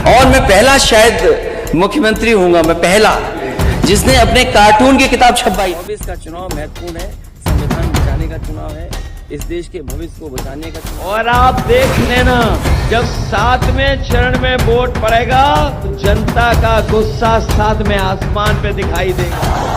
और मैं पहला शायद मुख्यमंत्री हूंगा, मैं पहला जिसने अपने कार्टून की किताब छपवाई। 24 का चुनाव महत्वपूर्ण है, संविधान बचाने का चुनाव है, इस देश के भविष्य को बचाने का चुनाव। और आप देख लेना, जब 7वें चरण में वोट पड़ेगा तो जनता का गुस्सा 7वें आसमान पे दिखाई देगा।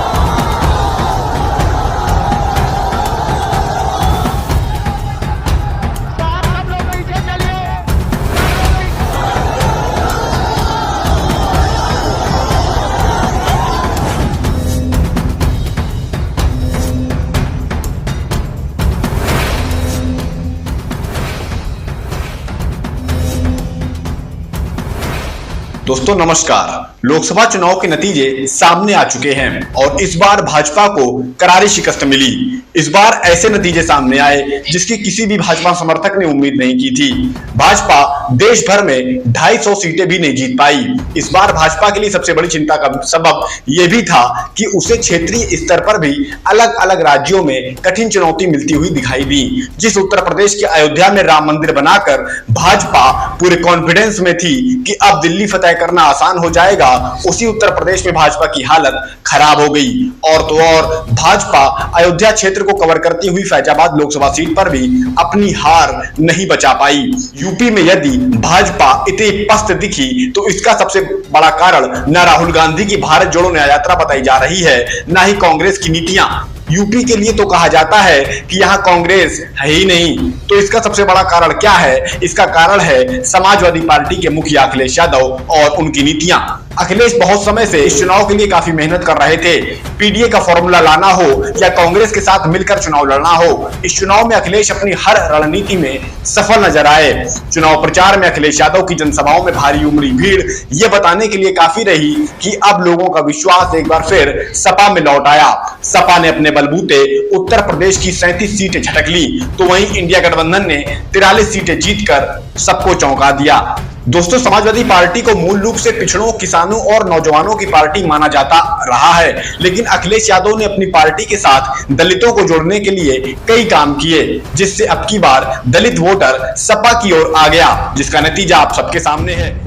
दोस्तों नमस्कार। लोकसभा चुनाव के नतीजे सामने आ चुके हैं और इस बार भाजपा को करारी शिकस्त मिली। इस बार ऐसे नतीजे सामने आए जिसकी किसी भी भाजपा समर्थक ने उम्मीद नहीं की थी। भाजपा देश भर में 250 सीटें भी नहीं जीत पाई। इस बार भाजपा के लिए सबसे बड़ी चिंता का सबब यह भी था कि उसे क्षेत्रीय स्तर पर भी अलग अलग राज्यों में कठिन चुनौती मिलती हुई दिखाई दी। जिस उत्तर प्रदेश के अयोध्या में राम मंदिर बनाकर भाजपा पूरे कॉन्फिडेंस में थी कि अब दिल्ली फतेह करना आसान हो जाएगा, उसी उत्तर प्रदेश में भाजपा की हालत खराब हो गई। और तो और भाजपा अयोध्या क्षेत्र को कवर करती हुई फैजाबाद लोकसभा सीट पर भी अपनी हार नहीं बचा पाई। यूपी में यदि भाजपा इतनी पस्त दिखी तो इसका सबसे बड़ा कारण न राहुल गांधी की भारत जोड़ो न्याय यात्रा बताई जा रही है, न ही कांग्रेस की नीतियां। यूपी के लिए तो कहा जाता है कि यहाँ कांग्रेस है ही नहीं, तो इसका सबसे बड़ा कारण क्या है? इसका कारण है समाजवादी पार्टी के मुखिया अखिलेश यादव और उनकी नीतियां। अखिलेश बहुत समय से इस चुनाव के लिए काफी मेहनत कर रहे थे। पीडीए का फॉर्मूला लाना हो या कांग्रेस के साथ मिलकर चुनाव लड़ना हो, इस चुनाव में अखिलेश अपनी हर रणनीति में सफल नजर आए। चुनाव प्रचार में अखिलेश यादव की जनसभाओं में भारी उमड़ी भीड़ ये बताने के लिए काफी रही कि अब लोगों का विश्वास एक बार फिर सपा में लौट आया। सपा ने अपने बलबूते उत्तर प्रदेश की 37 सीटें झटक ली, तो वहीं इंडिया गठबंधन ने 43 सीटें जीतकर सबको चौंका दिया। दोस्तों, समाजवादी पार्टी को मूल रूप से पिछड़ों, किसानों और नौजवानों की पार्टी माना जाता रहा है, लेकिन अखिलेश यादव ने अपनी पार्टी के साथ दलितों को जोड़ने के लिए कई काम किए, जिससे अब की बार दलित वोटर सपा की ओर आ गया, जिसका नतीजा आप सबके सामने है।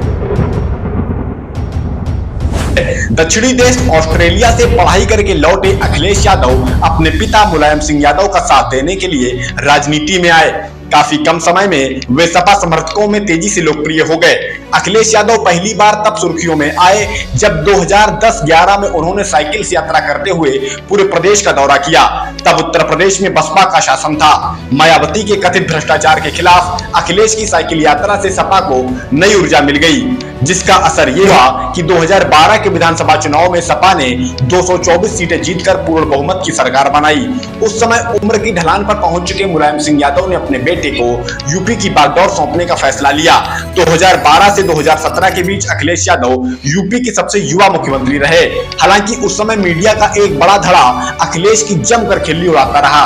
दक्षिणी देश ऑस्ट्रेलिया से पढ़ाई करके लौटे अखिलेश यादव अपने पिता मुलायम सिंह यादव का साथ देने के लिए राजनीति में आए। काफी कम समय में वे सपा समर्थकों में तेजी से लोकप्रिय हो गए। अखिलेश यादव पहली बार तब सुर्खियों में आए जब 2010-11 में उन्होंने साइकिल से यात्रा करते हुए पूरे प्रदेश का दौरा किया। तब उत्तर प्रदेश में बसपा का शासन था। मायावती के कथित भ्रष्टाचार के खिलाफ अखिलेश की साइकिल यात्रा से सपा को नई ऊर्जा मिल गई, जिसका असर ये हुआ कि 2012 के विधानसभा चुनाव में सपा ने 224 सीटें जीतकर पूर्ण बहुमत की सरकार बनाई। उस समय उम्र की ढलान पर पहुंच चुके मुलायम सिंह यादव ने अपने बेटे को यूपी की बागडोर सौंपने का फैसला लिया। 2012 से 2017 के बीच अखिलेश यादव यूपी के सबसे युवा मुख्यमंत्री रहे। हालांकि उस समय मीडिया का एक बड़ा धड़ा अखिलेश की जमकर खिल्ली उड़ाता रहा।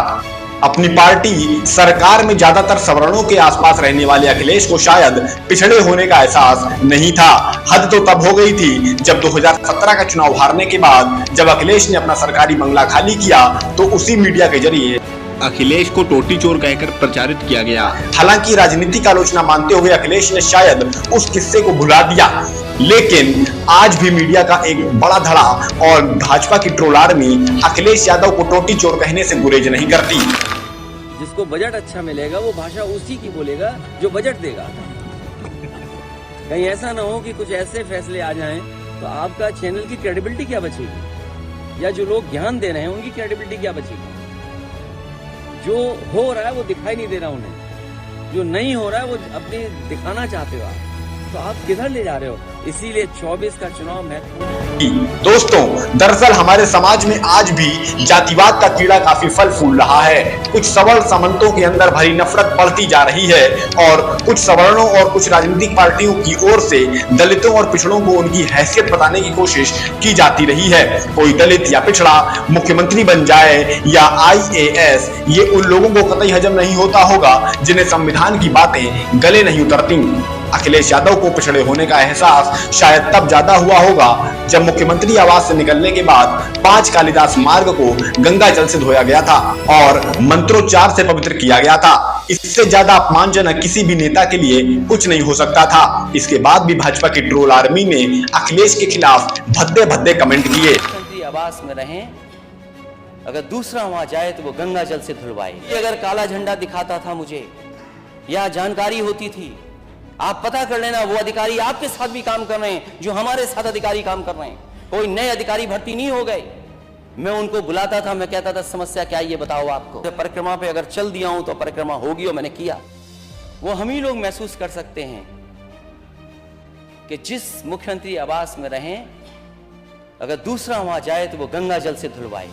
अपनी पार्टी सरकार में ज्यादातर सवर्णों के आसपास रहने वाले अखिलेश को शायद पिछड़े होने का एहसास नहीं था। हद तो तब हो गई थी जब 2017 का चुनाव हारने के बाद जब अखिलेश ने अपना सरकारी बंगला खाली किया तो उसी मीडिया के जरिए अखिलेश को टोटी चोर कहकर प्रचारित किया गया। हालांकि राजनीतिक आलोचना मानते हुए अखिलेश ने शायद उस किस्से को भुला दिया, लेकिन आज भी मीडिया का एक बड़ा धड़ा और भाजपा की ट्रोल आर्मी अखिलेश यादव को टोटी चोर कहने से गुरेज नहीं करती। जिसको बजट अच्छा मिलेगा वो भाषा उसी की बोलेगा जो बजट देगा। कहीं ऐसा ना हो कि कुछ ऐसे फैसले आ जाएं तो आपका चैनल की क्रेडिबिलिटी क्या बचेगी, या जो लोग ज्ञान दे रहे हैं उनकी क्रेडिबिलिटी क्या बचेगी। जो हो रहा है वो दिखाई नहीं दे रहा उन्हें, जो नहीं हो रहा है वो अपनी दिखाना चाहते हो आप, तो आप किधर ले जा रहे हो? इसीलिए 24 का चुनाव महत्वपूर्ण। दोस्तों, दरअसल हमारे समाज में आज भी जातिवाद का कीड़ा काफी फल फूल रहा है। कुछ सवर्ण सामंतों के अंदर भरी नफरत बढ़ती जा रही है और कुछ सवर्णों और कुछ राजनीतिक पार्टियों की ओर से दलितों और पिछड़ों को उनकी हैसियत बताने की कोशिश की जाती रही है। कोई दलित या पिछड़ा मुख्यमंत्री बन जाए या IAS, ये उन लोगों को कतई हजम नहीं होता होगा जिन्हें संविधान की बातें गले नहीं उतरती। अखिलेश यादव को पिछड़े होने का एहसास शायद तब ज्यादा हुआ होगा जब मुख्यमंत्री आवास से निकलने के बाद 5 कालिदास मार्ग को गंगा जल से धोया गया था और मंत्रोच्चार से पवित्र किया गया था। इससे ज्यादा अपमानजनक किसी भी नेता के लिए कुछ नहीं हो सकता था। इसके बाद भी भाजपा की ट्रोल आर्मी ने अखिलेश के खिलाफ भद्दे भद्दे कमेंट किए। मुख्यमंत्री आवास में रहें, अगर दूसरा वहां जाए तो वो गंगा जल से धुलवाए। अगर काला झंडा दिखाता था मुझे या जानकारी होती थी, आप पता कर लेना वो अधिकारी आपके साथ भी काम कर रहे हैं जो हमारे साथ अधिकारी काम कर रहे हैं। कोई नए अधिकारी भर्ती नहीं हो गए। मैं उनको बुलाता था, मैं कहता था समस्या क्या है ये बताओ आपको। तो परिक्रमा पे अगर चल दिया हूं तो परिक्रमा होगी और मैंने किया। वो हम ही लोग महसूस कर सकते हैं कि जिस मुख्यमंत्री आवास में रहें, अगर दूसरा वहां जाए तो वो गंगा जल से धुलवाए।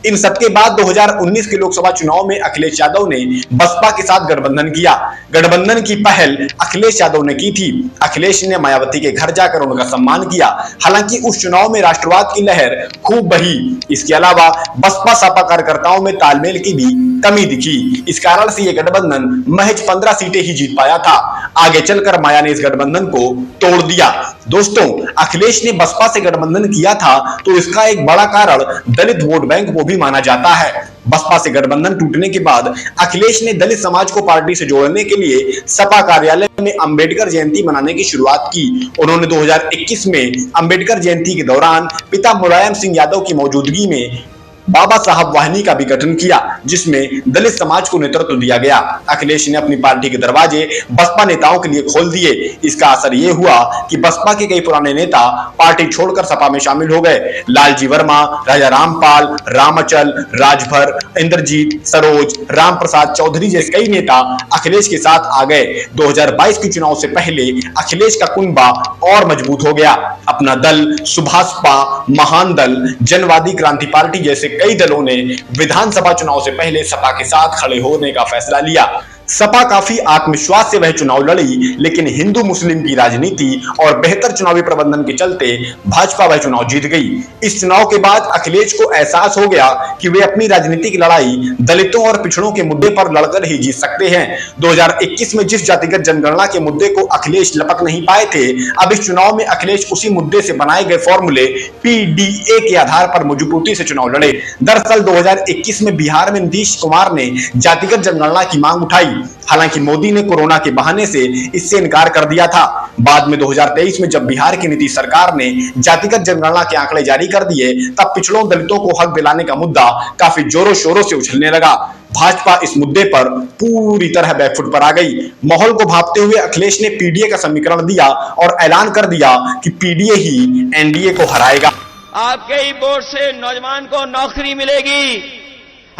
इन सबके बाद 2019 के लोकसभा चुनाव में अखिलेश यादव ने बसपा के साथ गठबंधन किया। गठबंधन की पहल अखिलेश यादव ने की थी। अखिलेश ने मायावती के घर जाकर उनका सम्मान किया। हालांकि उस चुनाव में राष्ट्रवाद की लहर खूब बही। इसके अलावा बसपा सपा कार्यकर्ताओं में तालमेल की भी कमी दिखी। इस कारण से यह गठबंधन महज 15 सीटें ही जीत पाया था। आगे चलकर माया ने इस गठबंधन को तोड़ दिया। दोस्तों, अखिलेश ने बसपा से गठबंधन किया था तो इसका एक बड़ा कारण दलित वोट बैंक को भी माना जाता है। बसपा से गठबंधन टूटने के बाद अखिलेश ने दलित समाज को पार्टी से जोड़ने के लिए सपा कार्यालय में अंबेडकर जयंती मनाने की शुरुआत की। उन्होंने 2021 में अंबेडकर जयंती के दौरान पिता मुलायम सिंह यादव की मौजूदगी में बाबा साहब वाहिनी का भी गठन किया, जिसमें दलित समाज को नेतृत्व दिया गया। अखिलेश ने अपनी पार्टी के दरवाजे बसपा नेताओं के लिए खोल दिए। इसका असर यह हुआ कि बसपा के कई पुराने नेता पार्टी छोड़कर सपा में शामिल हो गए। लालजी वर्मा, राजा रामपाल, रामचल, राजभर, इंद्रजीत, सरोज, राम प्रसाद चौधरी जैसे कई नेता अखिलेश के साथ आ गए। 2022 के चुनाव से पहले अखिलेश का कुनबा और मजबूत हो गया। अपना दल सुभाषपा, महान दल, जनवादी क्रांति पार्टी जैसे कई दलों ने विधानसभा चुनाव से पहले सपा के साथ खड़े होने का फैसला लिया। सपा काफी आत्मविश्वास से वह चुनाव लड़ी, लेकिन हिंदू मुस्लिम की राजनीति और बेहतर चुनावी प्रबंधन के चलते भाजपा वह चुनाव जीत गई। इस चुनाव के बाद अखिलेश को एहसास हो गया कि वे अपनी राजनीतिक लड़ाई दलितों और पिछड़ों के मुद्दे पर लड़कर ही जीत सकते हैं। 2021 में जिस जातिगत जनगणना के मुद्दे को अखिलेश लपक नहीं पाए थे, अब इस चुनाव में अखिलेश उसी मुद्दे से बनाए गए फॉर्मूले PDA के आधार पर मजबूती से चुनाव लड़े। दरअसल 2021 में बिहार में नीतीश कुमार ने जातिगत जनगणना की मांग उठाई। हालांकि मोदी ने कोरोना के बहाने से इससे इनकार कर दिया था। बाद में 2023 में जब बिहार की नीतीश सरकार ने जातिगत जनगणना के आंकड़े जारी कर दिए, तब पिछड़ों दलितों को हक दिलाने का मुद्दा काफी जोरों शोरों से उछलने लगा। भाजपा इस मुद्दे पर पूरी तरह बैकफुट पर आ गई। माहौल को भांपते हुए अखिलेश ने PDA का समीकरण दिया और ऐलान कर दिया कि PDA ही NDA को हराएगा। आपके ही वोट से नौजवान को नौकरी मिलेगी,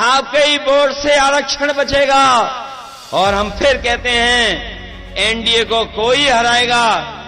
आपके ही वोट से आरक्षण बचेगा और हम फिर कहते हैं NDA को कोई हराएगा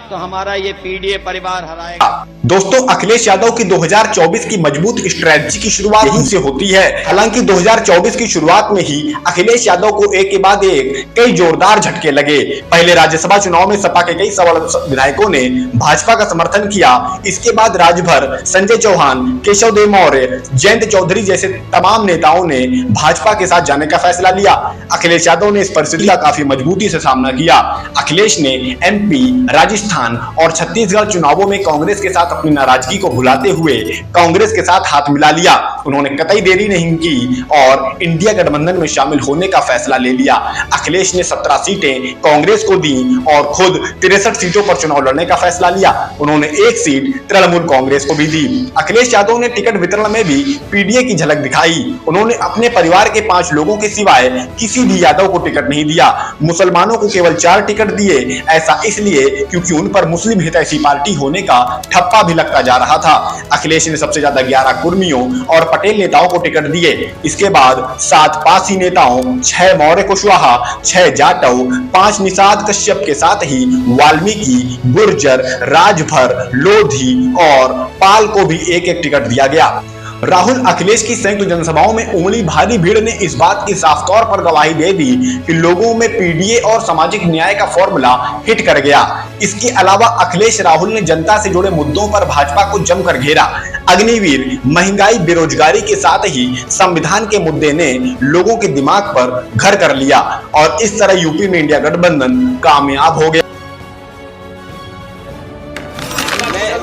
तो हमारा ये PDA परिवार हराएगा। दोस्तों, अखिलेश यादव की 2024 की मजबूत स्ट्रेटजी की शुरुआत यहीं से होती है। हालांकि 2024 की शुरुआत में ही अखिलेश यादव को एक के बाद एक कई जोरदार झटके लगे। पहले राज्यसभा चुनाव में सपा के कई सबल विधायकों ने भाजपा का समर्थन किया। इसके बाद राजभर, संजय चौहान, केशव देव मौर्य, जयंत चौधरी जैसे तमाम नेताओं ने भाजपा के साथ जाने का फैसला लिया। अखिलेश यादव ने इस परिस्थिति का काफी मजबूती से सामना किया। अखिलेश ने MP, राजस्थान और छत्तीसगढ़ चुनावों में कांग्रेस के साथ अपनी नाराजगी को भुलाते हुए कांग्रेस के साथ हाथ मिला लिया। उन्होंने कतई देरी नहीं की और इंडिया गठबंधन में शामिल होने का फैसला ले लिया। अखिलेश ने 17 सीटें कांग्रेस को दी और खुद 63 सीटों पर चुनाव लड़ने का फैसला लिया। उन्होंने एक सीट तृणमूल कांग्रेस को भी दी। अखिलेश यादव ने टिकट वितरण में भी PDA की झलक दिखाई। उन्होंने अपने परिवार के 5 लोगों के सिवाय किसी भी यादव को टिकट नहीं दिया। मुसलमानों को केवल 4 टिकट दिए। ऐसा इसलिए क्योंकि उन पर मुस्लिम हितैषी पार्टी होने का ठप्पा भी लगता जा रहा था। अखिलेश ने सबसे ज्यादा 11 कुर्मियों और पटेल नेताओं को टिकट दिए। इसके बाद 7 पासी नेताओं, 6 मौर्य कुशवाहा, 6 जाटव, 5 निषाद कश्यप के साथ ही वाल्मीकि, गुर्जर, राजभर, लोधी और पाल को भी एक-एक टिकट दिया गया। राहुल अखिलेश की संयुक्त जनसभाओं में उमड़ी भारी भीड़ ने इस बात की साफ तौर पर गवाही दे दी कि लोगों में PDA और सामाजिक न्याय का फॉर्मूला हिट कर गया। इसके अलावा अखिलेश राहुल ने जनता से जुड़े मुद्दों पर भाजपा को जमकर घेरा। अग्निवीर, महंगाई, बेरोजगारी के साथ ही संविधान के मुद्दे ने लोगों के दिमाग पर घर कर लिया और इस तरह यूपी में इंडिया गठबंधन कामयाब हो गया।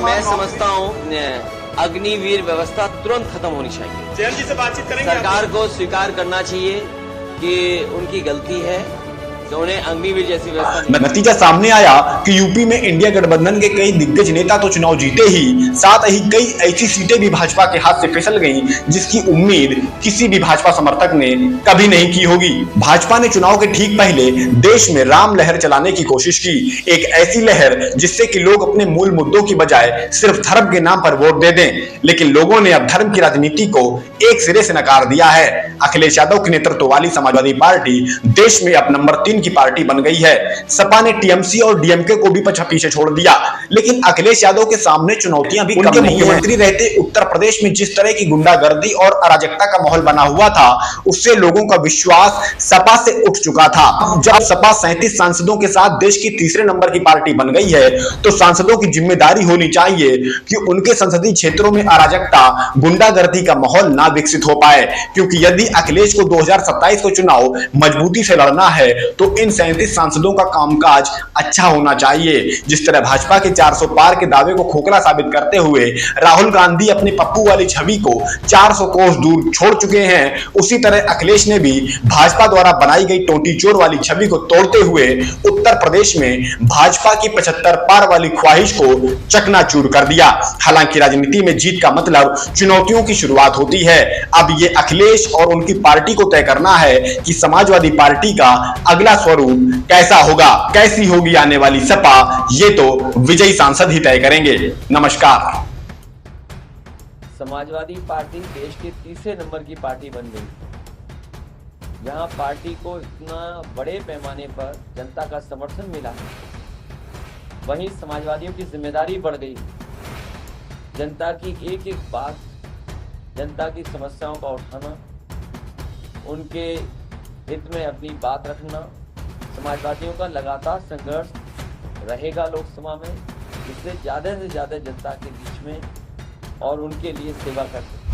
मैं समझता हूँ अग्निवीर व्यवस्था तुरंत खत्म होनी चाहिए। जयंत जी से बातचीत करेंगे। सरकार को स्वीकार करना चाहिए कि उनकी गलती है तो उन्हें अग्निवीर जैसी व्यवस्था नहीं। नतीजा सामने आया कि यूपी में इंडिया गठबंधन के कई दिग्गज नेता तो चुनाव जीते ही, साथ ही कई ऐसी सीटें भी भाजपा के हाथ से फिसल गईं जिसकी उम्मीद किसी भी भाजपा समर्थक ने कभी नहीं की होगी। भाजपा ने चुनाव के ठीक पहले देश में राम लहर चलाने की कोशिश की, एक ऐसी लहर जिससे कि लोग अपने मूल मुद्दों की बजाय सिर्फ धर्म के नाम पर वोट दे दें। लेकिन लोगों ने अब धर्म की राजनीति को एक सिरे से नकार दिया है। अखिलेश यादव के नेतृत्व वाली समाजवादी पार्टी देश में अब नंबर 3 की पार्टी बन गई है। सपा ने टीएमसी और डीएमके को भी पीछे छोड़ दिया। लेकिन अखिलेश यादव के सामने चुनौतियां भी कम नहीं है। मुख्यमंत्री रहते उत्तर प्रदेश में जिस तरह की गुंडागर्दी और अराजकता का माहौल बना हुआ था, उससे लोगों का विश्वास सपा से उठ चुका था। जब सपा 37 सांसदों के साथ देश की तीसरे नंबर की पार्टी बन गई है, तो सांसदों की जिम्मेदारी होनी चाहिए कि उनके संसदीय क्षेत्रों में अराजकता, गुंडागर्दी का माहौल ना विकसित हो पाए। क्योंकि यदि अखिलेश को 2027 को चुनाव मजबूती से लड़ना है तो इन 37 सांसदों का कामकाज अच्छा होना चाहिए। जिस तरह भाजपा के 400 पार के दावे को खोखला साबित करते हुए राहुल गांधी अपनी पप्पू वाली छवि को 400 कोस दूर छोड़ चुके हैं, उसी तरह अखिलेश ने भी भाजपा द्वारा बनाई गई टोटी चोर वाली छवि को तोड़ते हुए उत्तर प्रदेश में भाजपा की 75 पार वाली ख्वाहिश को चकनाचूर कर दिया। हालांकि राजनीति में जीत का मतलब चुनौतियों की शुरुआत होती है। अब ये अखिलेश और उनकी पार्टी को तय करना है कि समाजवादी पार्टी का अगला स्वरूप कैसा होगा, कैसी होगी आने वाली सपा, ये तो विजयी सांसद ही तय करेंगे। नमस्कार। समाजवादी पार्टी देश के तीसरे नंबर की पार्टी बन गई। जहां पार्टी को इतना बड़े पैमाने पर जनता का समर्थन मिला, वहीं समाजवादियों की जिम्मेदारी बढ़ गई। जनता की एक एक बात, जनता की समस्याओं का उठाना, उनके हित में अपनी बात रखना, समाजवादियों का लगातार संघर्ष रहेगा लोकसभा में, जिससे ज़्यादा से ज़्यादा जनता के बीच में और उनके लिए सेवा कर सकते।